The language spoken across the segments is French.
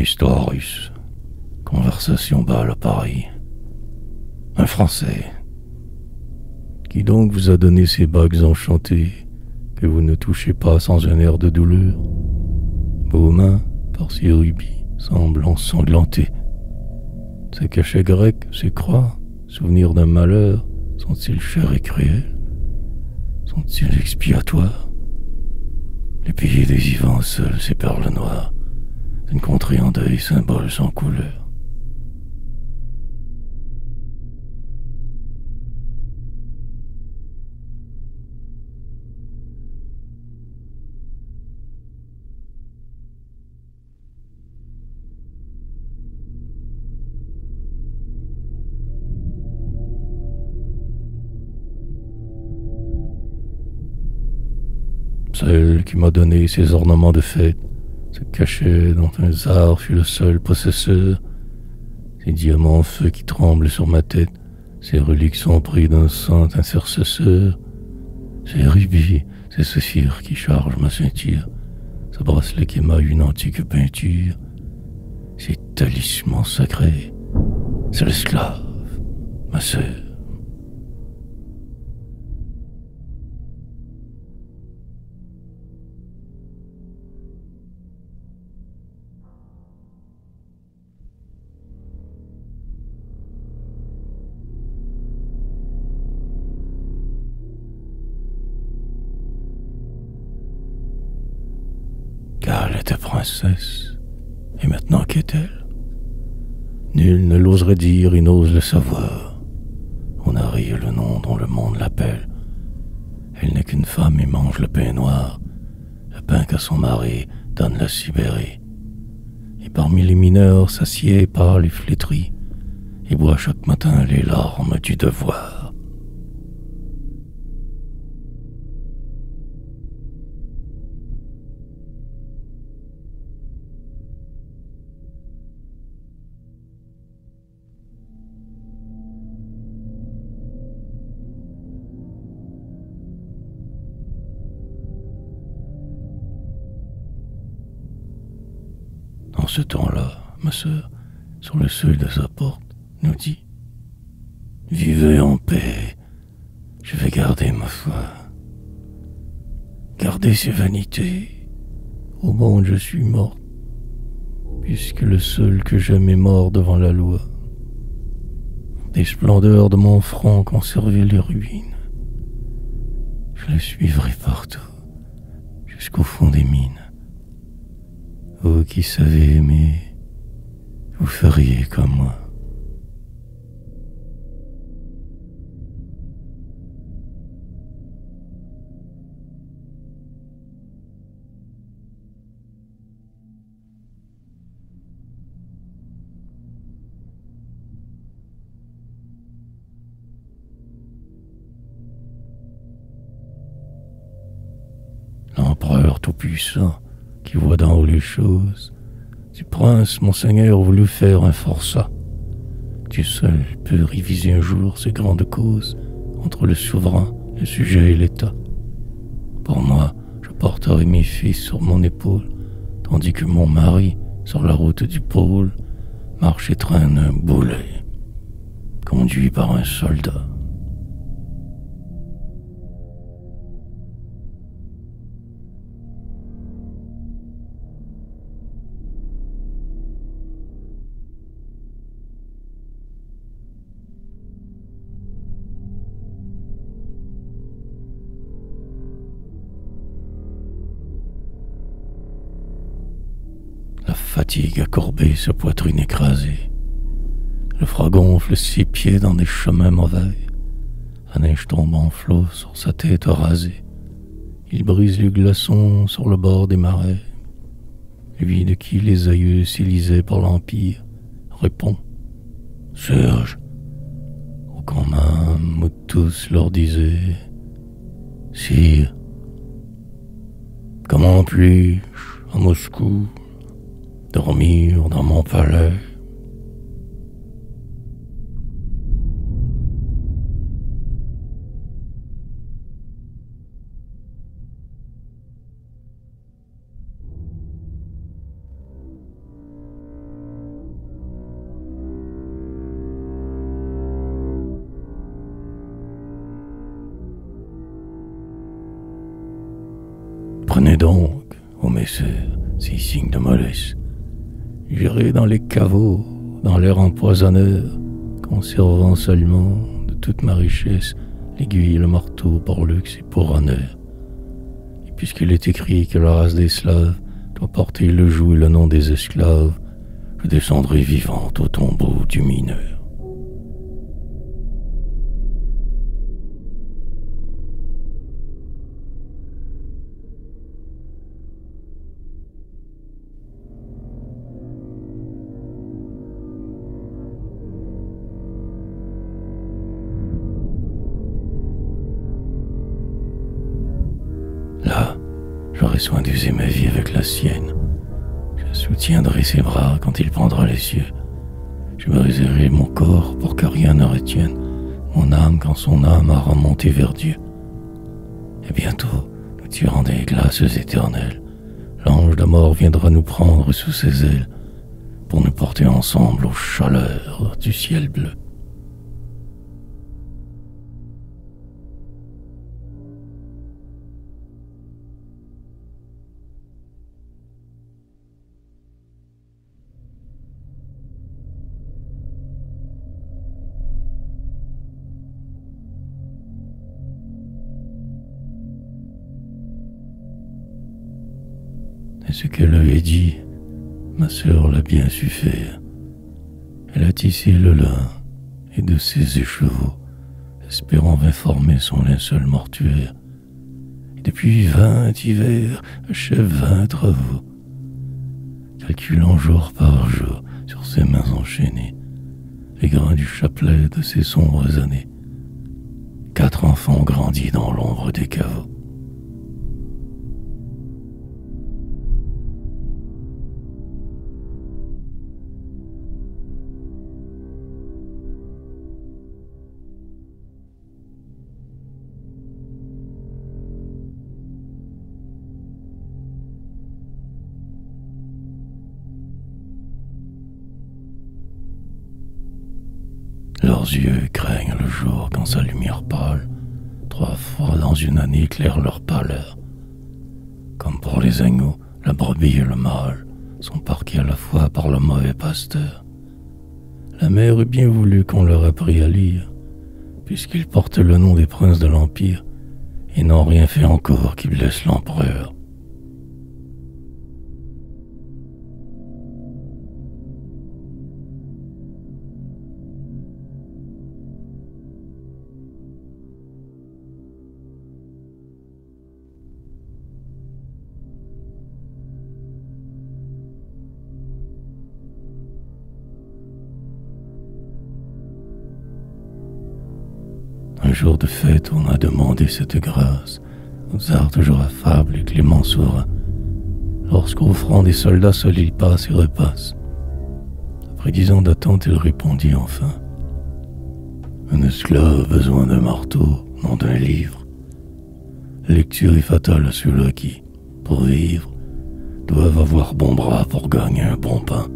Histoire russe. Conversation bal à Paris. Un Français. Qui donc vous a donné ces bagues enchantées que vous ne touchez pas sans un air de douleur? Vos mains, par ces rubis, semblent ensanglantées. Ces cachets grecs, ces croix, souvenirs d'un malheur, sont-ils chers et cruels? Sont-ils expiatoires? Les pays des vivants seuls, ces perles noires, d'une contrée en deuil, symbole sans couleur. Celle qui m'a donné ces ornements de fête se cachait dont un tsar fut le seul possesseur. Ces diamants en feu qui tremblent sur ma tête, ces reliques sont pris d'un saint intercesseur. Ces rubis, ces saphirs qui chargent ma ceinture, ce bracelet qui émaille une antique peinture, ces talismans sacrés, c'est l'esclave, ma sœur. Car elle était princesse, et maintenant qu'est-elle? Nul ne l'oserait dire, il n'ose le savoir. On a ri le nom dont le monde l'appelle. Elle n'est qu'une femme et mange le pain noir, le pain qu'à son mari donne la Sibérie. Et parmi les mineurs s'assied pâle et flétri, et boit chaque matin les larmes du devoir. Dans ce temps-là, ma sœur, sur le seuil de sa porte, nous dit: Vivez en paix, je vais garder ma foi. Garder ses vanités. Au monde je suis morte, puisque le seul que j'aime est mort devant la loi. Des splendeurs de mon front conserver les ruines. Je les suivrai partout, jusqu'au fond des mines. Vous qui savez aimer, vous feriez comme moi. L'empereur tout-puissant, qui voit d'en haut les choses, du prince monseigneur voulut faire un forçat. Tu seul peux réviser un jour ces grandes causes entre le souverain, le sujet et l'État. Pour moi, je porterai mes fils sur mon épaule, tandis que mon mari, sur la route du pôle, marche et traîne un boulet, conduit par un soldat. La fatigue a courbé sa poitrine écrasée. Le froid gonfle ses pieds dans des chemins mauvais. La neige tombe en flot sur sa tête rasée. Il brise les glaçons sur le bord des marais. Lui de qui les aïeux s'élisaient par l'Empire répond: Serge, au quand même où tous leur disaient: Sire, comment puis-je, à Moscou, dormir dans mon palais? Apprenez donc, ô messieurs, ces signes de mollesse. J'irai dans les caveaux, dans l'air empoisonneur, conservant seulement de toute ma richesse l'aiguille et le marteau pour luxe et pour honneur. Et puisqu'il est écrit que la race des Slaves doit porter le joug et le nom des esclaves, je descendrai vivante au tombeau du mineur. Là, j'aurai soin d'user ma vie avec la sienne. Je soutiendrai ses bras quand il prendra les cieux. Je briserai mon corps pour que rien ne retienne mon âme quand son âme a remonté vers Dieu. Et bientôt, nous tirant des glaces éternelles, l'ange de mort viendra nous prendre sous ses ailes pour nous porter ensemble aux chaleurs du ciel bleu. Et ce qu'elle avait dit, ma sœur l'a bien su faire. Elle a tissé le lin et de ses écheveaux, espérant former son linceul mortuaire. Et depuis 20 hivers, achève 20 travaux, calculant jour par jour sur ses mains enchaînées les grains du chapelet de ses sombres années. 4 enfants grandis dans l'ombre des caveaux. Leurs yeux craignent le jour quand sa lumière pâle, 3 fois dans une année, éclaire leur pâleur. Comme pour les agneaux, la brebis et le mâle sont parqués à la fois par le mauvais pasteur. La mère eût bien voulu qu'on leur apprit à lire, puisqu'ils portent le nom des princes de l'Empire et n'ont rien fait encore qui blesse l'empereur. Un jour de fête, on a demandé cette grâce aux tsars toujours affables et clément souverains, lorsqu'offrant des soldats seuls il passe et repasse. Après 10 ans d'attente, il répondit enfin: un esclave a besoin d'un marteau, non d'un livre. La lecture est fatale à ceux-là qui, pour vivre, doivent avoir bon bras pour gagner un bon pain.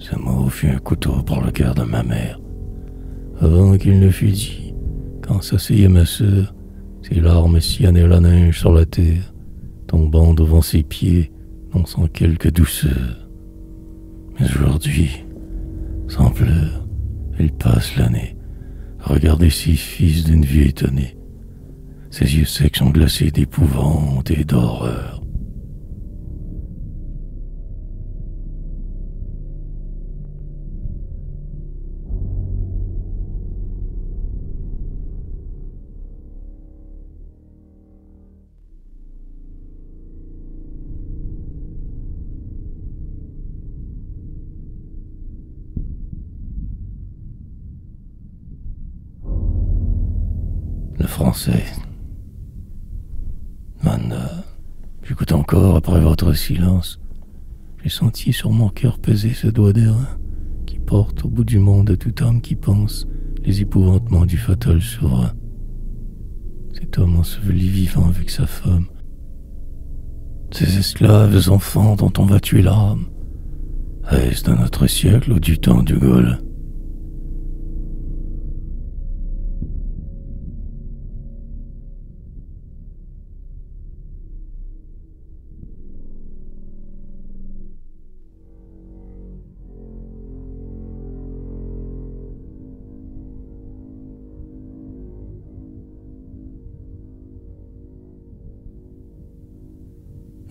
Ce mot fut un couteau pour le cœur de ma mère. Avant qu'il ne fût dit, quand s'asseyait ma sœur, ses larmes sillonnaient la neige sur la terre, tombant devant ses pieds, non sans quelque douceur. Mais aujourd'hui, sans pleurs, elle passe l'année à regarder ses fils d'une vue étonnée. Ses yeux secs sont glacés d'épouvante et d'horreur. Le français. J'écoute encore après votre silence. J'ai senti sur mon cœur peser ce doigt d'airain porte au bout du monde à tout homme qui pense les épouvantements du fatal souverain. Cet homme enseveli vivant avec sa femme, ces esclaves enfants dont on va tuer l'âme, est-ce de notre siècle ou du temps du Gaulle?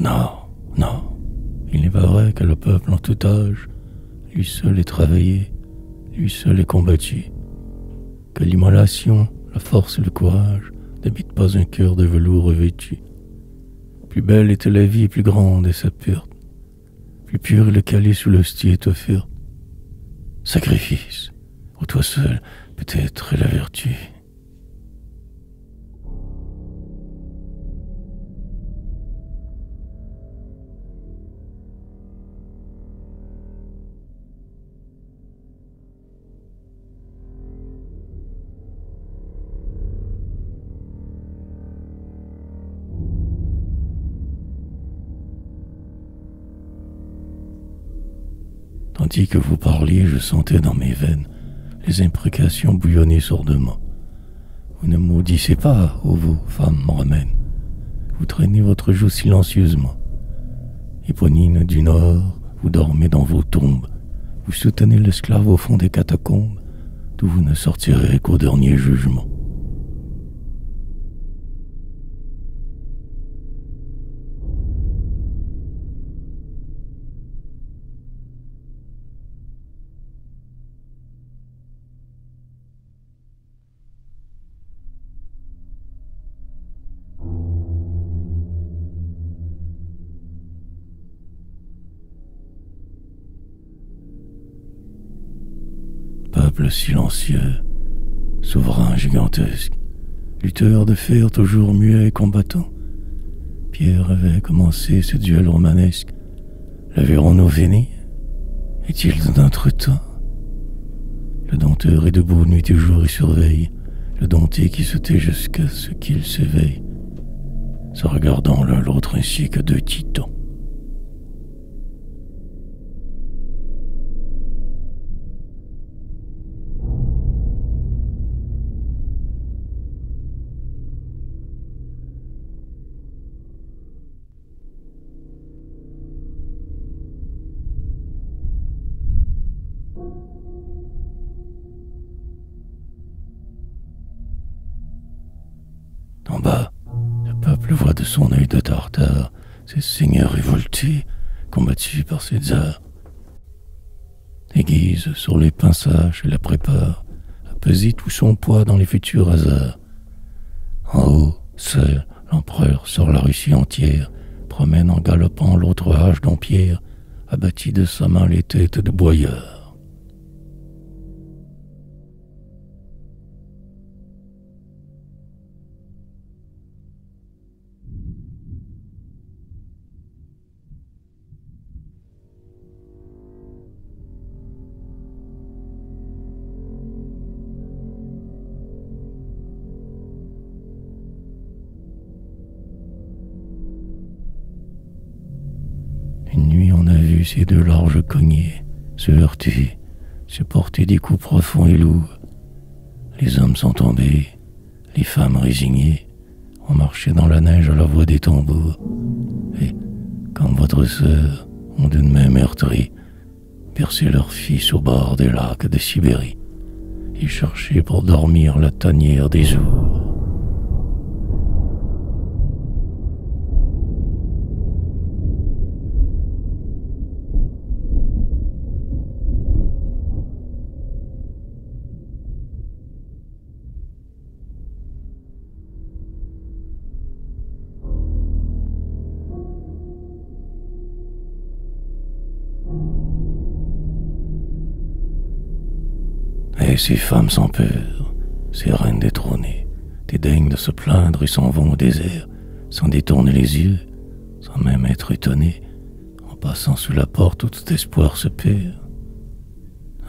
Non, non, il n'est pas vrai que le peuple en tout âge, lui seul est travaillé, lui seul est combattu, que l'immolation, la force et le courage n'habitent pas un cœur de velours revêtu. Plus belle était la vie et plus grande est sa perte, plus pur est le calice où l'hostie est offerte. Sacrifice, où toi seul peut-être est la vertu. Tandis que vous parliez, je sentais dans mes veines les imprécations bouillonner sourdement. Vous ne maudissez pas, ô vous, femmes romaines. Vous traînez votre joue silencieusement. Éponine du Nord, vous dormez dans vos tombes. Vous soutenez l'esclave au fond des catacombes, d'où vous ne sortirez qu'au dernier jugement. Peuple silencieux, souverain gigantesque, lutteur de fer toujours muet et combattant, Pierre avait commencé ce duel romanesque. Le verrons-nous venir? Est-il de notre temps? Le dompteur est debout nuit et jour et surveille le dompté qui se tait jusqu'à ce qu'il s'éveille, se regardant l'un l'autre ainsi que deux titans. En bas, le peuple voit de son œil de tartare ses seigneurs révoltés, combattus par ses tsars. Aiguise sur les pinçages et la prépare à peser tout son poids dans les futurs hasards. En haut, seul, l'empereur sort la Russie entière, promène en galopant l'autre âge dont Pierre abattit de sa main les têtes de boyards. Une nuit on a vu ces deux larges cognets se heurter, se porter des coups profonds et lourds. Les hommes sont tombés, les femmes résignées ont marché dans la neige à la voix des tambours. Et, comme votre sœur, ont d'une main meurtrie percé leurs fils au bord des lacs de Sibérie et cherché pour dormir la tanière des ours. Et ces femmes sans peur, ces reines détrônées, dédaignent de se plaindre et s'en vont au désert, sans détourner les yeux, sans même être étonnées, en passant sous la porte où tout espoir se perd.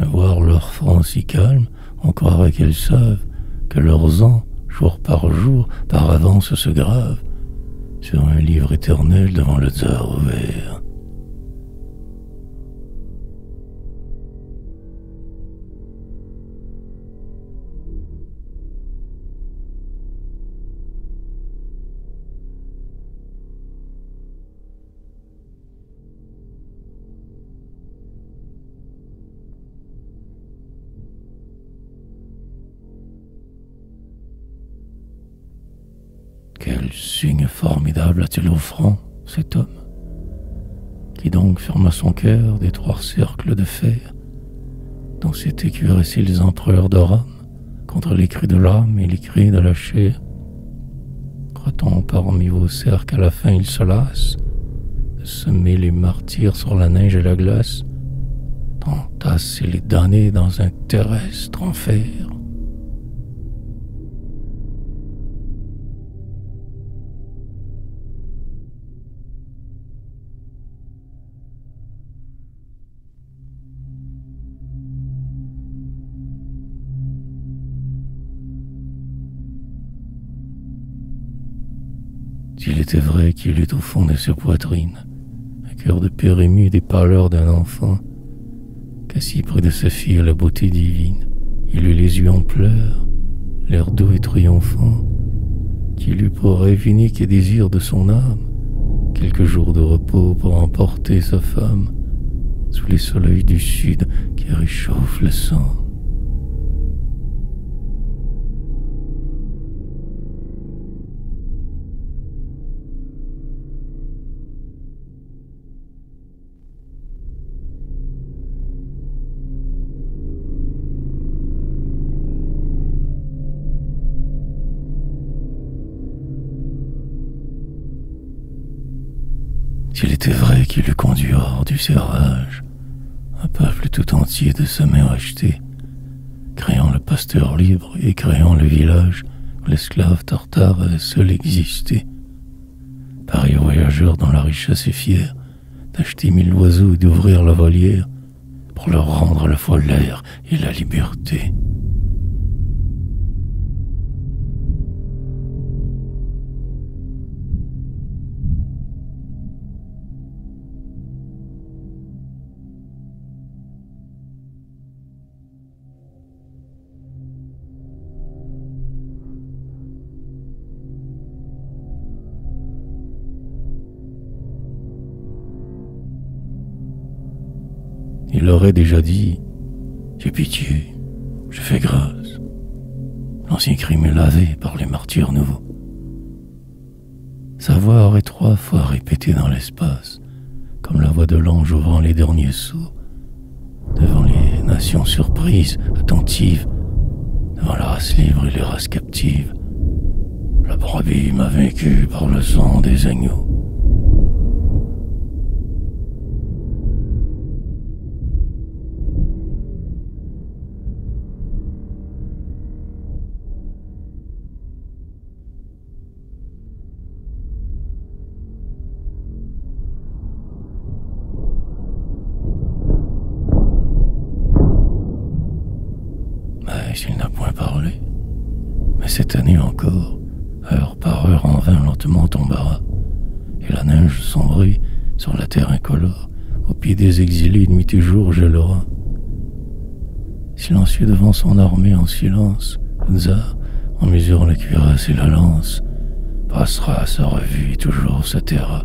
À voir leur front si calme, on croirait qu'elles savent que leurs ans, jour par jour, par avance se gravent sur un livre éternel devant le tsar ouvert. Quel signe formidable a-t-il au front, cet homme, qui donc ferma son cœur d'étroits cercles de fer, dont s'étaient cuirassés les empereurs de Rome, contre les cris de l'âme et les cris de la chair. Croit-on parmi vos cercles à la fin ils se lassent de semer les martyrs sur la neige et la glace, d'entasser les damnés dans un terrestre enfer? S'il était vrai qu'il eût au fond de ses poitrines un cœur de père ému des pâleurs d'un enfant, qu'assis près de sa fille à la beauté divine, il eut les yeux en pleurs, l'air doux et triomphant, qu'il eut pour rêve unique et désir de son âme quelques jours de repos pour emporter sa femme sous les soleils du sud qui réchauffent le sang. S'il était vrai qu'il eût conduit hors du serrage un peuple tout entier de sa main rachetée, créant le pasteur libre et créant le village où l'esclave tartare avait seul existé, pareil au voyageur dont la richesse est fière d'acheter 1000 oiseaux et d'ouvrir la volière pour leur rendre à la fois l'air et la liberté. Il aurait déjà dit « J'ai pitié, je fais grâce ». L'ancien crime est lavé par les martyrs nouveaux. Sa voix aurait 3 fois répété dans l'espace, comme la voix de l'ange ouvrant les derniers sceaux, devant les nations surprises, attentives, devant la race libre et les races captives. La brebis m'a vaincu par le sang des agneaux. Il n'a point parlé, mais cette année encore, heure par heure en vain lentement tombera, et la neige sombrie sur la terre incolore, au pied des exilés nuit et jour gèlera. Silencieux devant son armée en silence, le tsar, en mesurant la cuirasse et la lance, passera sa revue et toujours se taira.